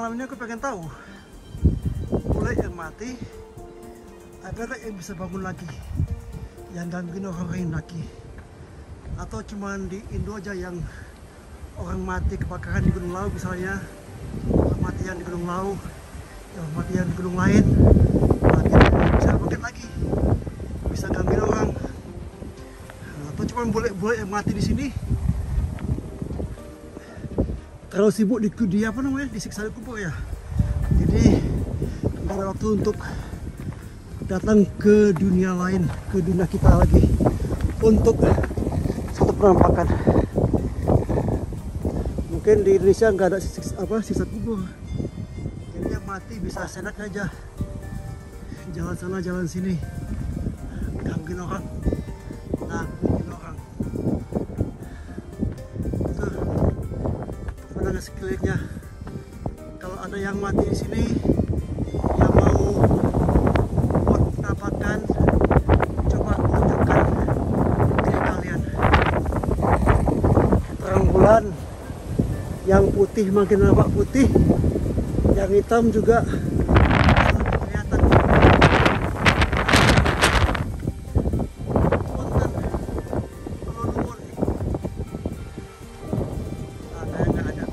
malam ini aku pengen tahu bule yang mati ada nggak yang bisa bangun lagi, yang gangguin orang lain lagi, atau cuman di Indo aja yang orang mati kebakaran di Gunung Lawu misalnya, orang mati yang di Gunung Lawu, orang mati yang di gunung lain, mati bisa bangkit lagi, bisa gangguin orang, atau cuman bule-bule yang mati di sini terlalu sibuk di apa namanya, disiksa di kubur ya, jadi nggak ada waktu untuk datang ke dunia lain, ke dunia kita lagi untuk satu penampakan. Mungkin di Indonesia nggak ada sisa kubur, jadi yang mati bisa senak aja jalan sana jalan sini, gangguin orang, gangguin orang. Pemandangan sekelilingnya, kalau ada yang mati di sini yang mau buat penampakan, coba tunjukkan diri kalian. Terang bulan, yang putih makin nampak putih, yang hitam juga kelihatan. Punten, kalau lumpur nih, kayaknya ada.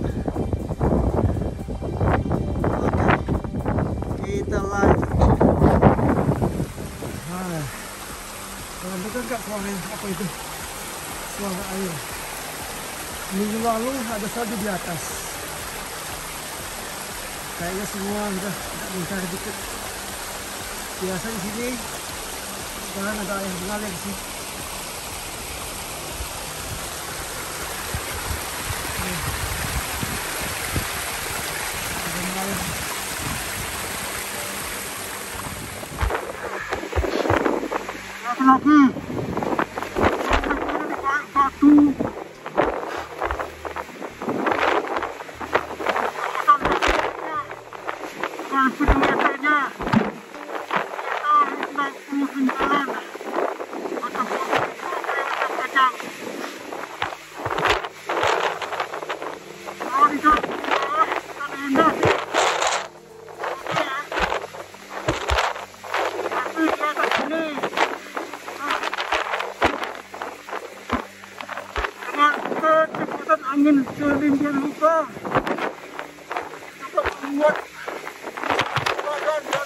Oke, kita lanjut. Nah, kalian dengar nggak suara apa itu? Suara air. Minggu lalu ada salju di atas. Kayaknya semua udah agak mencari dikit. Biasa di sini sekarang ada air mengalir sih. Ada mengalir. Lagi. Batu. Kecepatan angin sedemikian rupa dapat membuat badan dan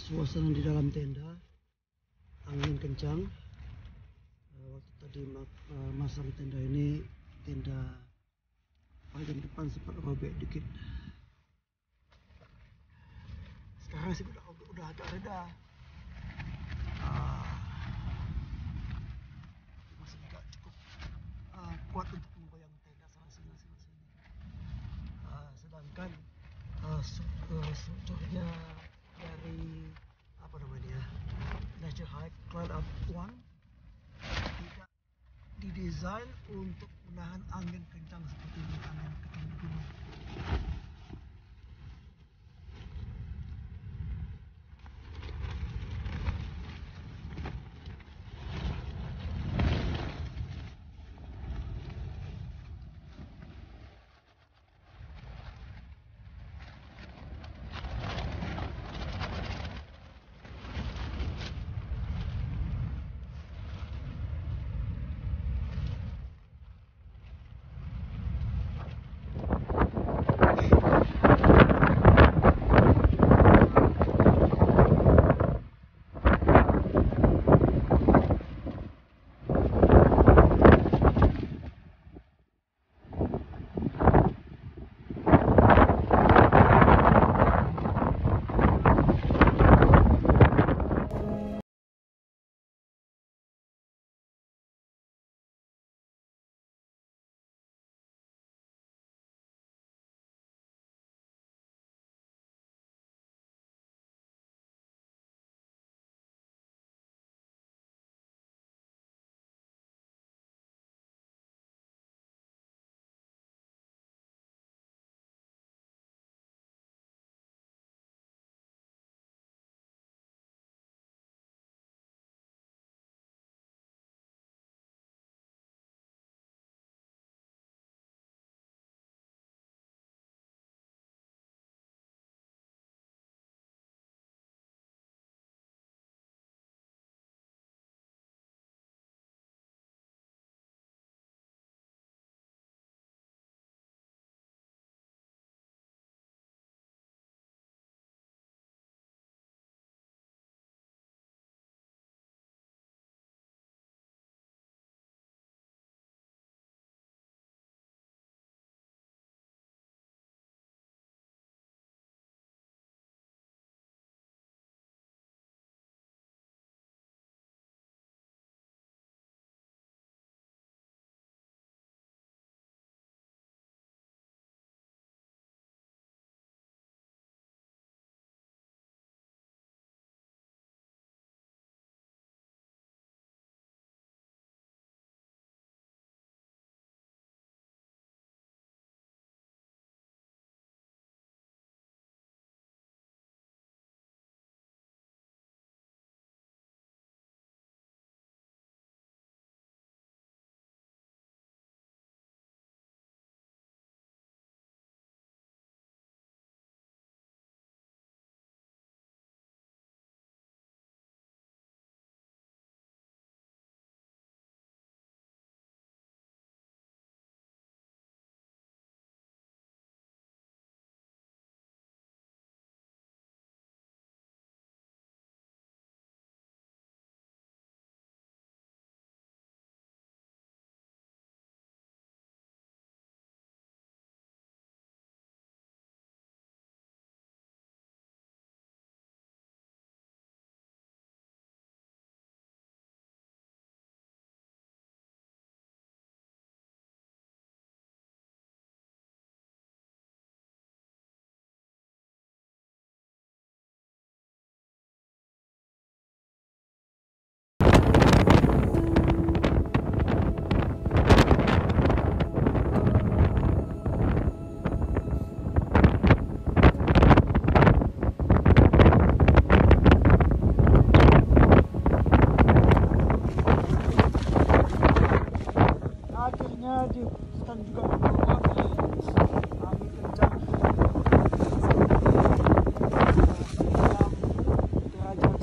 suasana di dalam tenda. angin kencang. Waktu tadi masang tenda ini, tenda bagian depan sempat robek dikit. Sekarang sih udah agak reda. Masih juga cukup kuat untuk menggoyang tenda sana sini. Sedangkan strukturnya dari apa namanya Nature Hike Climb Up One tidak didesain untuk menahan angin kencang seperti angin kencang di gunung. Diputuskan juga bahwa angin kencang derajat.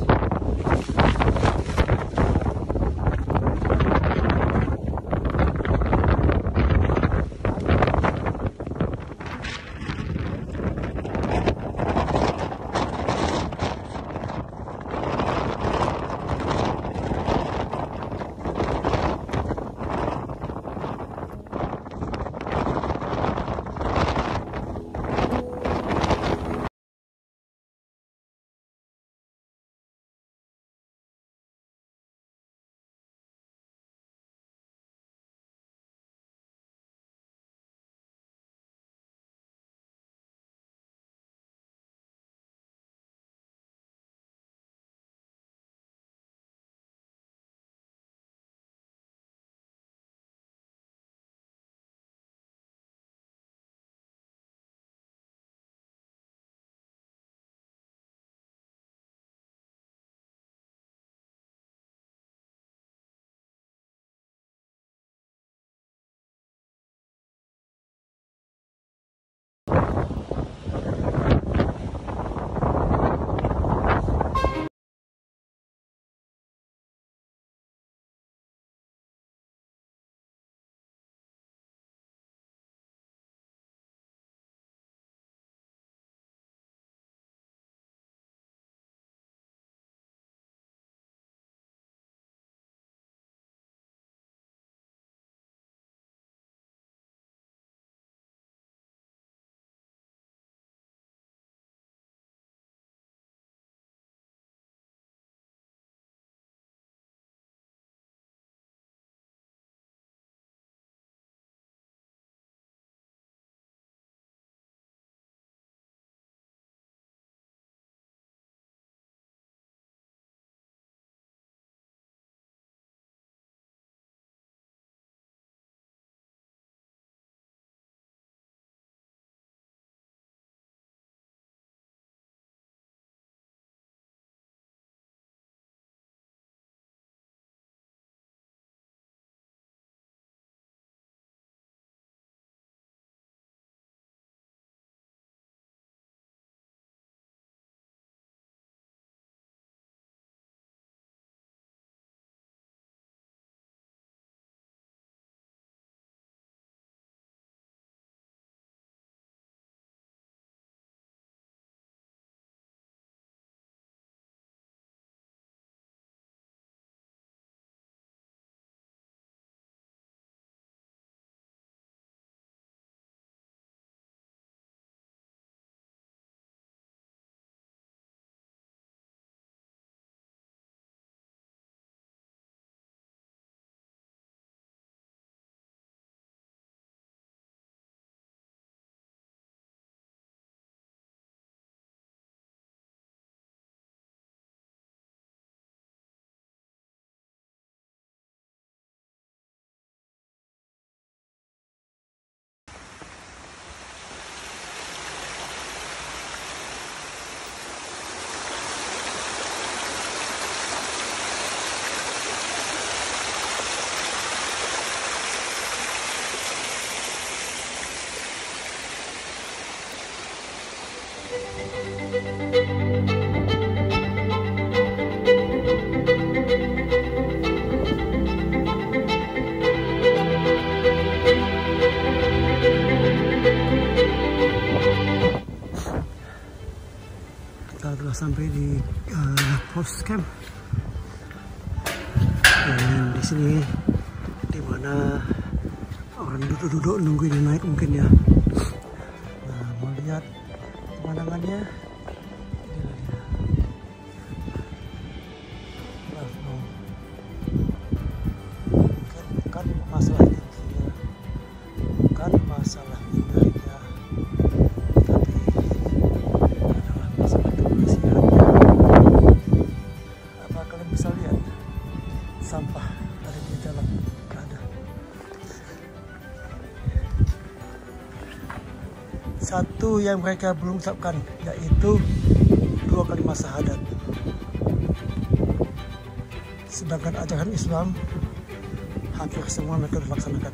sampai di post camp. Dan di sini dimana orang duduk-duduk nunggu ini naik mungkin ya. Nah, mau lihat pemandangannya. Inilah dia. Bukan masalah tingginya, bukan masalah indahnya, tapi adalah masalah kebersihannya. Apa kalian bisa lihat sampah ada di dalam keadaan? Satu yang mereka belum tetapkan yaitu 2 kalimat syahadat. Sedangkan ajaran Islam hampir semua mereka dilaksanakan.